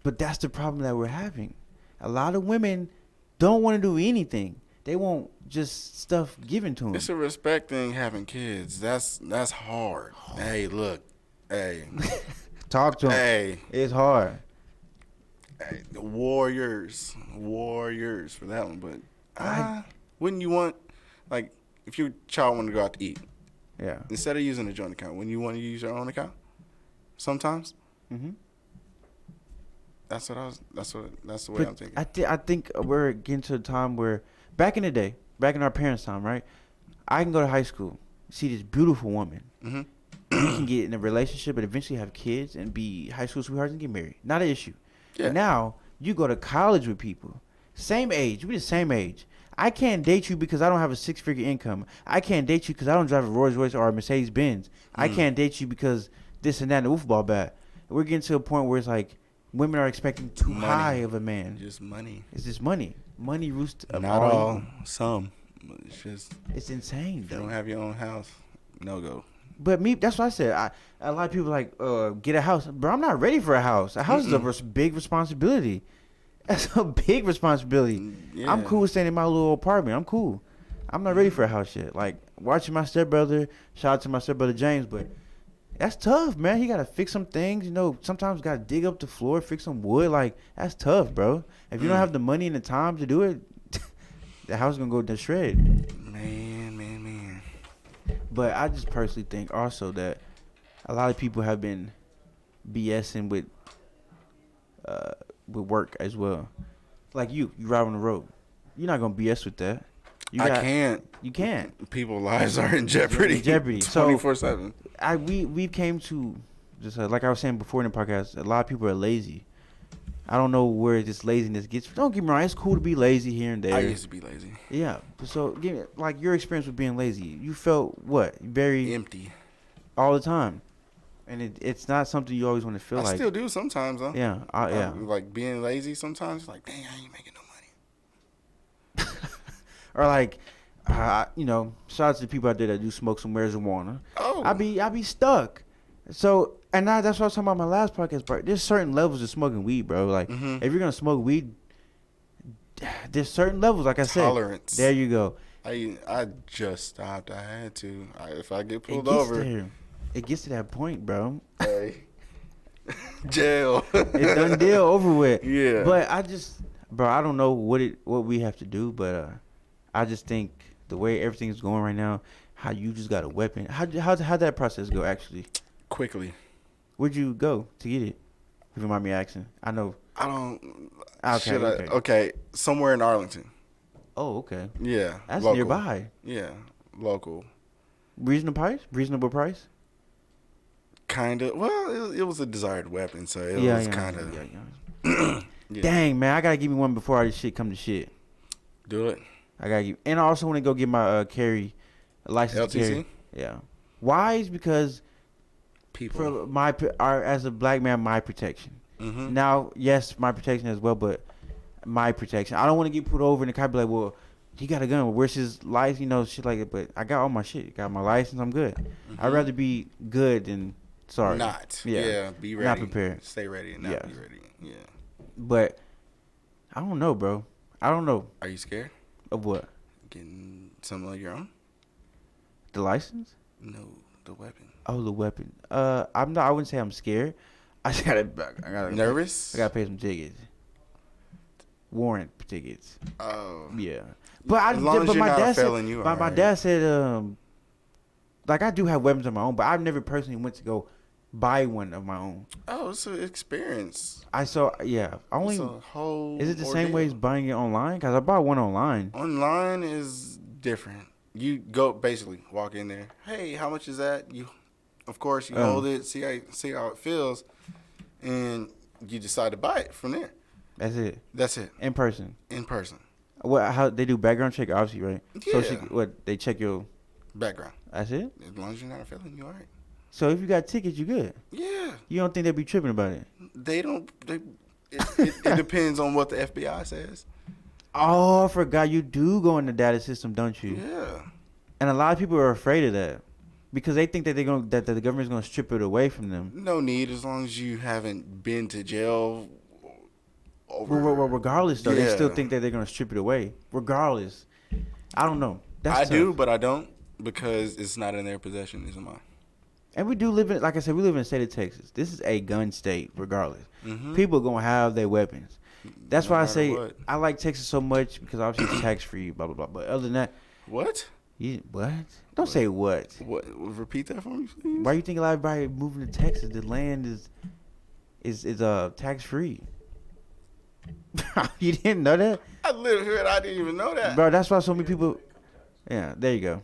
But that's the problem that we're having. A lot of women don't want to do anything. They want just stuff given to them. It's a respect thing having kids. That's hard. Hey, look. Hey. Talk to them. Hey. It's hard. Hey, the warriors for that one. But wouldn't you want, like, if your child wanted to go out to eat, yeah, instead of using a joint account, wouldn't you want to use your own account? Sometimes. That's the way I'm thinking. I think we're getting to a time where, back in the day, back in our parents' time, right? I can go to high school, see this beautiful woman. We can get in a relationship and eventually have kids and be high school sweethearts and get married. Not an issue. Yeah. Now you go to college with people, same age. We the same age. I can't date you because I don't have a 6-figure income. I can't date you because I don't drive a Rolls Royce or a Mercedes Benz. I can't date you because this and that and the football bat. We're getting to a point where it's like, women are expecting too high of a man. Just money. It's just money. Money roost. Not all. Some. It's insane, if you don't have your own house, no go. But that's what I said. A lot of people like, get a house. Bro, I'm not ready for a house. A house is a big responsibility. That's a big responsibility. Yeah. I'm cool staying in my little apartment. I'm cool. I'm not ready for a house yet. Like, watching my stepbrother, shout out to my stepbrother James, but that's tough, man. He got to fix some things. Sometimes got to dig up the floor, fix some wood. Like, that's tough, bro. If you don't have the money and the time to do it, the house is going to go to shred. Man. But I just personally think also that a lot of people have been BSing with work as well. Like you ride on the road. You're not going to BS with that. I can't. You can't. People's lives are in jeopardy. 24/7. We came to just like I was saying before in the podcast. A lot of people are lazy. I don't know where this laziness gets. Don't get me wrong. It's cool to be lazy here and there. I used to be lazy. Yeah. So give me like your experience with being lazy. You felt what? Very empty all the time, and it's not something you always want to feel like. I still do sometimes though. Yeah. Yeah. Like being lazy sometimes. Like, dang, I ain't making no money. Or like, shout out to the people out there that do smoke some marijuana. Oh. I be stuck. So, and that's what I was talking about in my last podcast, bro. There's certain levels of smoking weed, bro. Like, if you're going to smoke weed, there's certain levels, like I said. Tolerance. There you go. I just stopped. I had to. If I get pulled over. It gets to that point, bro. Hey. Jail. It's done deal, over with. Yeah. But I don't know what we have to do, but I just think the way everything's going right now, how you just got a weapon. How'd that process go, actually? Quickly. Where'd you go to get it? If you mind me asking. I know. I don't. Okay. Okay. Somewhere in Arlington. Oh, okay. Yeah. That's local. nearby. Yeah. Local. Reasonable price? Kind of. Well, it was a desired weapon, so it Yeah, was yeah, kind of. yeah. Yeah. Dang, man, I gotta give me one before all this shit come to shit. Do it. I gotta give, and I also want to go get my carry license to LTC? carry. Yeah. Why is because People. for as a black man, my protection. Mm-hmm. Now, yes, my protection as well, but my protection. I don't want to get put over and the cop be like, well, he got a gun. Well, where's his license? You know, shit like it. But I got all my shit. Got my license. I'm good. I'd rather be good than sorry. Not. Yeah. Yeah. Be ready. Not prepared. Stay ready and not Yeah. be ready. Yeah. But I don't know, bro. I don't know Are you scared? of what Getting some of your own? the license. No, the weapon. Oh, the weapon. I'm not. I wouldn't say I'm scared. I just gotta. Nervous? I gotta pay some tickets. Warrant tickets. Oh. Yeah. But As long as but you're my not a dad felon, said. you My alright. dad said. Like I do have weapons of my own, but I've never personally went to go buy one of my own. Oh, it's an experience. I saw. Yeah. Only. It's a whole Is it the same way as ordeal. buying it online? Cause I bought one online. Online is different. You go basically walk in there. Hey, how much is that? You, of course, you hold it, see how it feels, and you decide to buy it from there. That's it. That's it. In person. In person. What? How they do background check? Obviously, right? So Yeah. what? They check your. Background. That's it. As long as you're not a felon, you're all right. So if you got tickets, you good. Yeah. You don't think they'd be tripping about it? They don't. It depends on what the FBI says. Oh, I forgot you do go in the data system, don't you? Yeah. And a lot of people are afraid of that because they think that that the government's gonna strip it away from them. No need as long as you haven't been to jail. Over. Well, regardless, though, they still Yeah. think that they're gonna strip it away. Regardless, I don't know. I That's do, tough. but I don't because it's not in their possession. It's in mine. And we do live in, like I said, we live in the state of Texas. This is a gun state, regardless. Mm-hmm. People gonna have their weapons. That's No why I matter say what. I like Texas so much because obviously it's tax free, blah blah blah. But other than that, What? what? Don't say what. What? Repeat that for me, please. Why you think a lot of everybody moving to Texas? The land is tax free. You didn't know that, I live here and I didn't even know that. bro? That's why so many people. Yeah, there you go.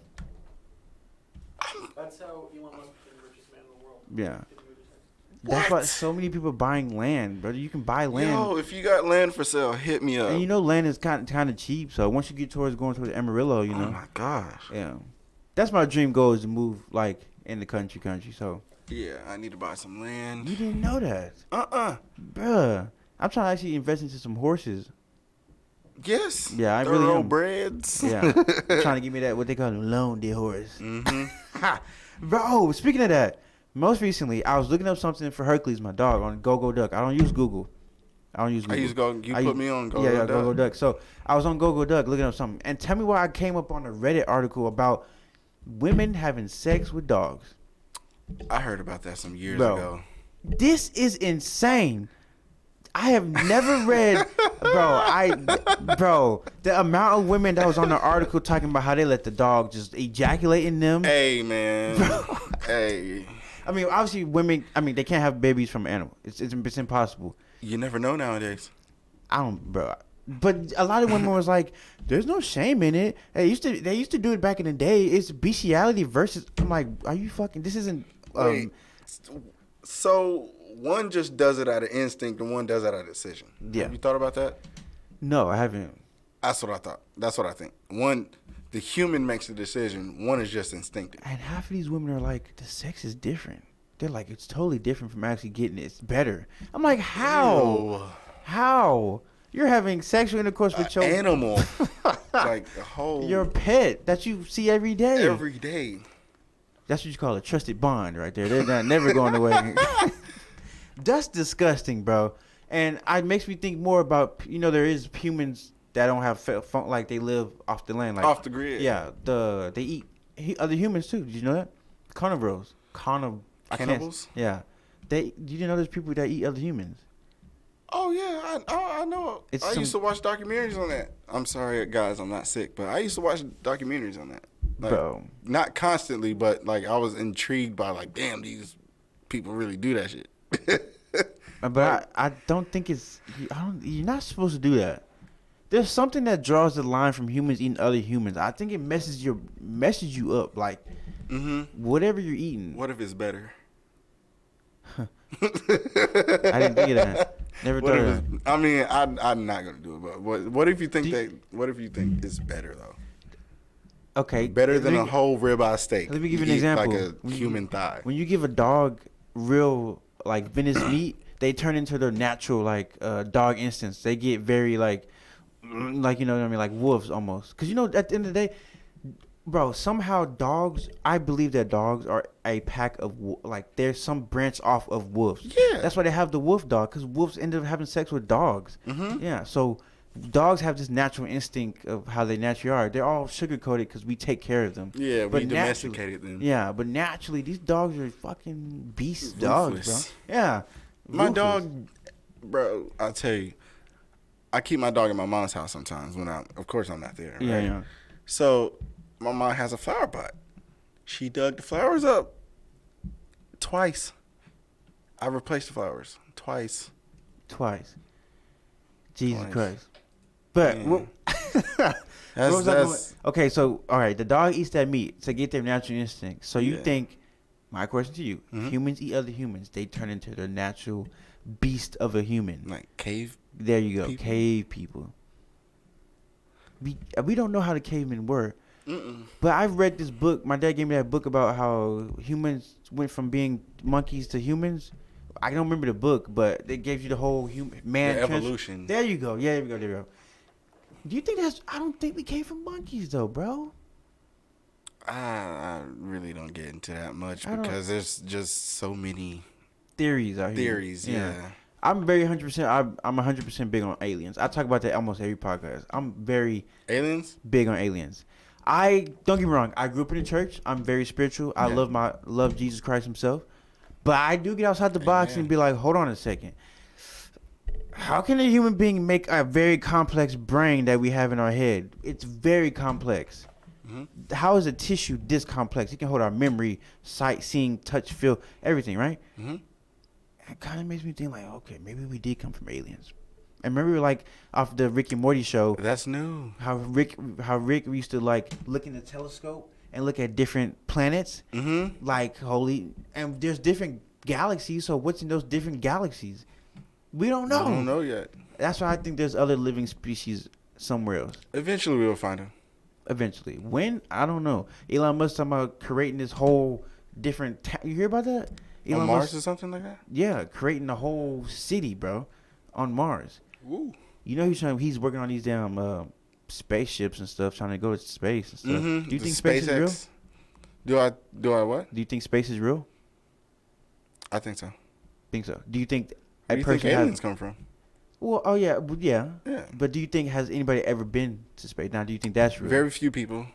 That's how Elon Musk became the richest man in the world. Yeah, Did he move to Texas? that's why What? so many people buying land, brother. You can buy land, Yo, if you got land for sale, hit me up. and you know land is kind of cheap. So once you get towards going towards Amarillo, you Oh know, my gosh. yeah, that's my dream goal is to move like in the country. So Yeah, I need to buy some land. you didn't know that, bruh. I'm trying to actually invest into some horses. Yes. Yeah, I really am. Thoroughbreds. Yeah, trying to give me that what they call a lonely horse. Mm-hmm. Bro, speaking of that, most recently I was looking up something for Hercules, my dog, on GoGoDuck. I don't use Google. I used to go. You put me on. Go. Yeah, GoGoDuck. So I was on GoGoDuck looking up something, and tell me why I came up on a Reddit article about women having sex with dogs. I heard about that some years Bro. ago. This is insane. I have never read, bro, the amount of women that was on the article talking about how they let the dog just ejaculate in them. Hey man. Hey. I mean, obviously, women. I mean, they can't have babies from an animal. It's impossible. You never know nowadays. I don't, bro. But a lot of women was like, "There's no shame in it." They used to do it back in the day. It's bestiality versus. I'm like, are you fucking? This isn't. Wait. So one just does it out of instinct, and one does it out of decision. Yeah. Have you thought about that? No, I haven't. That's what I thought. That's what I think. One, the human makes the decision. One is just instinctive. And half of these women are like, the sex is different. They're like, it's totally different from actually getting it. It's better. I'm like, how? Ew. How? You're having sexual intercourse with your Animal, like a whole your pet that you see every day. every day. That's what you call a trusted bond right there. They're not never going away. That's disgusting, bro. And it makes me think more about, there is humans that don't have phone, like they live off the land, like Off the grid. Yeah, they eat other humans too. Did you know that? Carnivores, Cannibals? Yeah, did you know there's people that eat other humans? Oh yeah, I know. It's I used to watch documentaries on that. I'm sorry, guys, I'm not sick, but I used to watch documentaries on that. Like, Bro, not constantly, but like I was intrigued by like, damn, these people really do that shit. but I don't think it's. You're not supposed to do that. There's something that draws the line from humans eating other humans. I think it messes you up. Like, Mm-hmm. whatever you're eating. What if it's better? I didn't think of that. Never What thought if of that. I mean, I'm not gonna do it. But what if you think Do you- What if you think it's better though? Okay. Better than a Let me, whole ribeye steak. let me give you an eat example. like a When you- human thigh. When you give a dog real like Venice meat, they turn into their natural like dog instincts. They get very like you know what I mean, like wolves almost. Because you know at the end of the day, bro, somehow dogs. I believe that dogs are a pack of like there's some branch off of wolves. Yeah. That's why they have the wolf dog. Because wolves end up having sex with dogs. Mm-hmm. Yeah. So dogs have this natural instinct of how they naturally are. They're all sugar coated because we take care of them. Yeah, But we domesticated them. Yeah, but naturally these dogs are fucking beast dogs, Ruthless. bro. Yeah. My Ruthless. dog, bro. I'll tell you, I keep my dog at my mom's house sometimes when of course, I'm not there. Right? Yeah, yeah. So my mom has a flower pot. She dug the flowers up twice. I replaced the flowers twice. Jesus Twice. Christ. But Yeah. what, what was I going- okay, so all right, the dog eats that meat to get their natural instinct. So you Yeah. think, my question to you, Mhm. humans eat other humans, they turn into their natural beast of a human. like cave. There you go, people? cave people. We don't know how the cavemen were, Mm-mm. but I've read this book. My dad gave me that book about how humans went from being monkeys to humans. I don't remember the book, but it gives you the whole man The trans- evolution. There you go. Yeah, there we go. There we go. Do you think that's? I don't think we came from monkeys though, bro. I really don't get into that much I don't- because there's just so many Theories out here. theories. Yeah. I'm very 100%. I'm 100% big on aliens. I talk about that almost every podcast. I'm very Aliens? big on aliens. I don't get me wrong. I grew up in the church. I'm very spiritual. I Yeah. love Jesus Christ Himself. But I do get outside the box Amen. and be like, hold on a second. How can a human being make a very complex brain that we have in our head? It's very complex. Mhm. How is a tissue this complex? It can hold our memory, sight, seeing, touch, feel, everything, right? Mm-hmm. It kind of makes me think like, okay, maybe we did come from aliens. And remember, like off the Rick and Morty show, That's new. how Rick used to like look in the telescope and look at different planets, Mm-hmm. like and there's different galaxies. So what's in those different galaxies? We don't know. I don't know yet. That's why I think there's other living species somewhere else. Eventually we'll find them. Eventually, when I don't know. Elon Musk talking about creating this whole different. You hear about that? On Mars Musk, or something like that? yeah, creating a whole city, bro, on Mars. Ooh. You know he's working on these damn spaceships and stuff, trying to go to space and stuff. Mm-hmm. Do you think space is real? Do I what? Do you think space is real? I think so. Think so. Do you think Where a do you think person aliens has? come from? Well, oh yeah, yeah. Yeah. But do you think has anybody ever been to space? Now, do you think that's real? Very few people.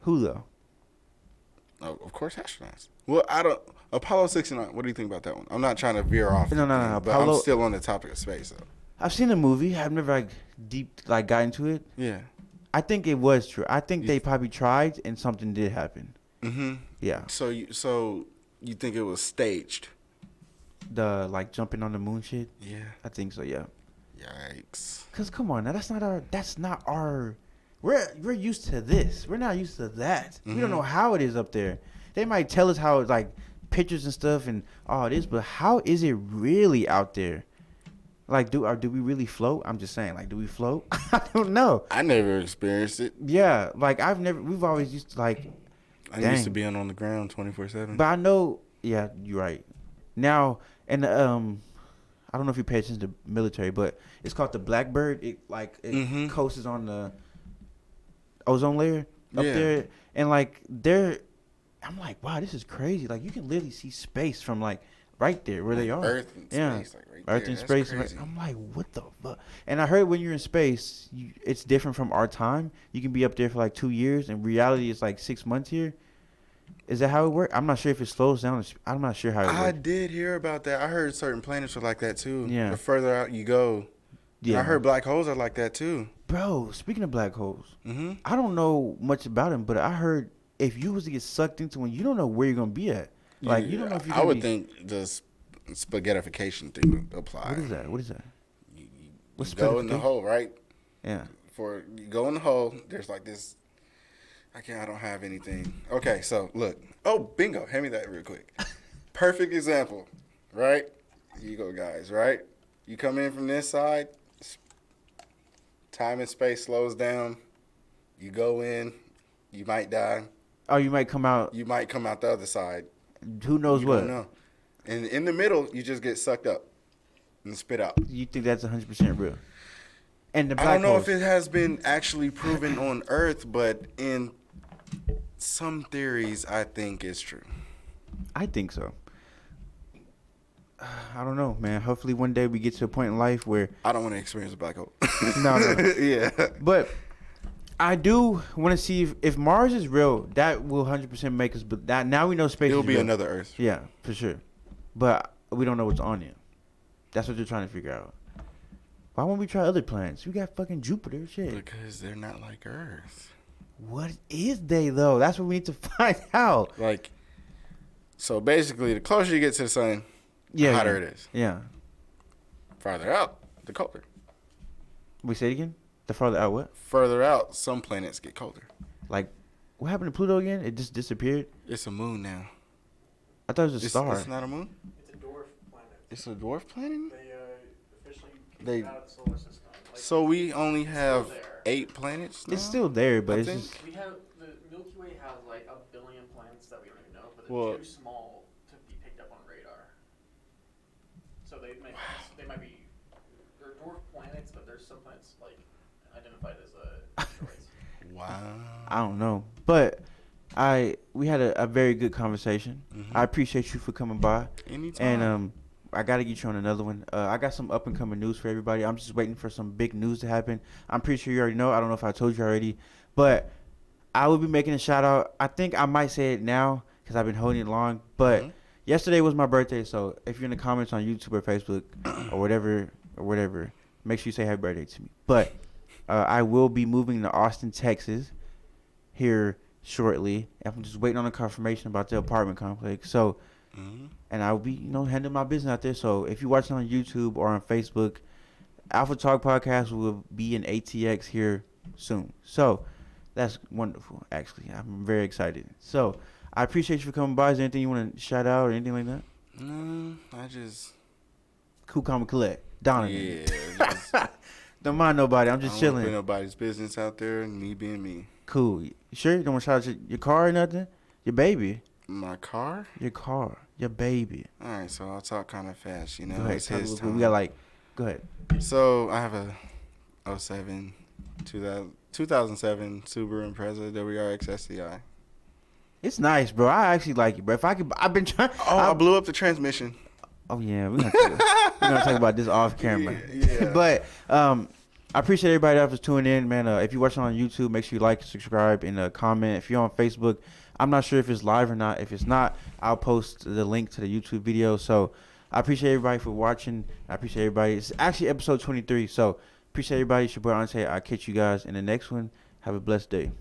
Who though? Oh, of course, astronauts. Well, I don't. Apollo 69. What do you think about that one? I'm not trying to veer off. No. But Apollo- I'm still on the topic of space, though. I've seen the movie. I've never like deep like got into it. Yeah. I think it was true. I think they probably tried and something did happen. Mm-hmm. Yeah. So you think it was staged? The like jumping on the moon shit. Yeah. I think so. Yeah. Yikes. Cause come on, now that's not our. We're used to this. We're not used to that. We don't know how it is up there. They might tell us how it's like pictures and stuff and all it is, but how is it really out there? Like, do we really float? I'm just saying, like, do we float? I don't know. I never experienced it. Yeah, like we've always used to like. I Dang. used to be on the ground 24/7. But I know, yeah, you're right. Now, and I don't know if you pay attention to military, but it's called the Blackbird. It coasts on the ozone layer up Yeah. there, and like I'm like, wow, this is crazy. Like you can literally see space from like right there where they are. Earth and Yeah. space, like right Earth there. in That's space. crazy. I'm like, what the fuck? And I heard when you're in space, it's different from our time. You can be up there for like 2 years, and reality is like 6 months here. Is that how it works? I'm not sure if it slows down. I'm not sure how it I works. did hear about that. I heard certain planets are like that too. Yeah. The further out you go. Yeah. I heard black holes are like that too. Bro, speaking of black holes, Mm-hmm. I don't know much about them, but I heard if you was to get sucked into one, you don't know where you're gonna be at. Like you don't know if you're I gonna would be, think the spaghettification thing would apply. What is that? What is that? You What's go in the spaghettification? hole, right? Yeah. For you go in the hole, there's like this. I don't have anything. Okay, so look. Oh, bingo. Hand me that real quick. Perfect example, right? You go, guys, right? You come in from this side, time and space slows down. You go in, you might die. Oh, you might come out. You might come out the other side. Who knows You what? don't know. And in the middle, you just get sucked up and spit out. You think that's 100% real? And the black I don't know holes. if it has been actually proven on Earth, but in some theories, I think it's true. I think so. I don't know, man. Hopefully one day we get to a point in life where I don't want to experience a black hole. No. Yeah. But I do want to see if Mars is real. That will 100% make us. But that now we know space. It'll is be real. another Earth. Yeah, for sure. But we don't know what's on it. That's what they're trying to figure out. Why won't we try other planets? We got fucking Jupiter, shit. Because they're not like Earth. What is they though? That's what we need to find out. Like, so basically, the closer you get to the sun, the hotter it is. Yeah. Farther out, the colder. We say it again. The farther out, what? Further out, some planets get colder. Like, what happened to Pluto again? It just disappeared. It's a moon now. I thought it was a star. It's not a moon? It's a dwarf planet. It's a dwarf planet? They officially They- kicked it out of the solar system. Like, So we only have there. 8 planets now? It's still there, but I it's think- just. we have the Milky Way has like 1 billion planets that we don't even know, but they're Well- too small to be picked up on radar. So they might be they're dwarf planets, but there's some planets like identified as asteroids. Wow. I don't know, but we had a very good conversation. I appreciate you for coming by, Anytime. and I gotta get you on another one. I got some up and coming news for everybody. I'm just waiting for some big news to happen. I'm pretty sure you already know. I don't know if I told you already, but I will be making a shout out. I think I might say it now because I've been holding it long. But yesterday was my birthday, so if you're in the comments on YouTube or Facebook or whatever, make sure you say happy birthday to me. But I will be moving to Austin, Texas, here shortly. I'm just waiting on a confirmation about the apartment complex. So, and I'll be, handling my business out there. So if you're watching on YouTube or on Facebook, Alpha Talk Podcast will be in ATX here soon. So that's wonderful, actually. I'm very excited. So I appreciate you for coming by. Is there anything you want to shout out or anything like that? No, I just... Cool, calm, and collect. Donovan. Yeah. Just, Don't mind nobody. I'm just I don't wanna chilling. put nobody's business out there and me being me. Cool. You sure you don't want to shout out your car or nothing? Your baby. My car? Your car. Your baby. All right, so I'll talk kind of fast, Go ahead. It's his We time. got go ahead. So I have a 2007 Subaru Impreza WRX STI. It's nice, bro. I actually like it, bro. If I could, I've been trying. Oh, I blew up the transmission. Oh yeah, we're gonna talk about this off camera. Yeah. But I appreciate everybody that was tuning in, man. If you're watching on YouTube, make sure you like, subscribe, and comment. If you're on Facebook, I'm not sure if it's live or not. If it's not, I'll post the link to the YouTube video. So I appreciate everybody for watching. I appreciate everybody. It's actually episode 23. So appreciate everybody. It's your boy Onte. I'll catch you guys in the next one. Have a blessed day.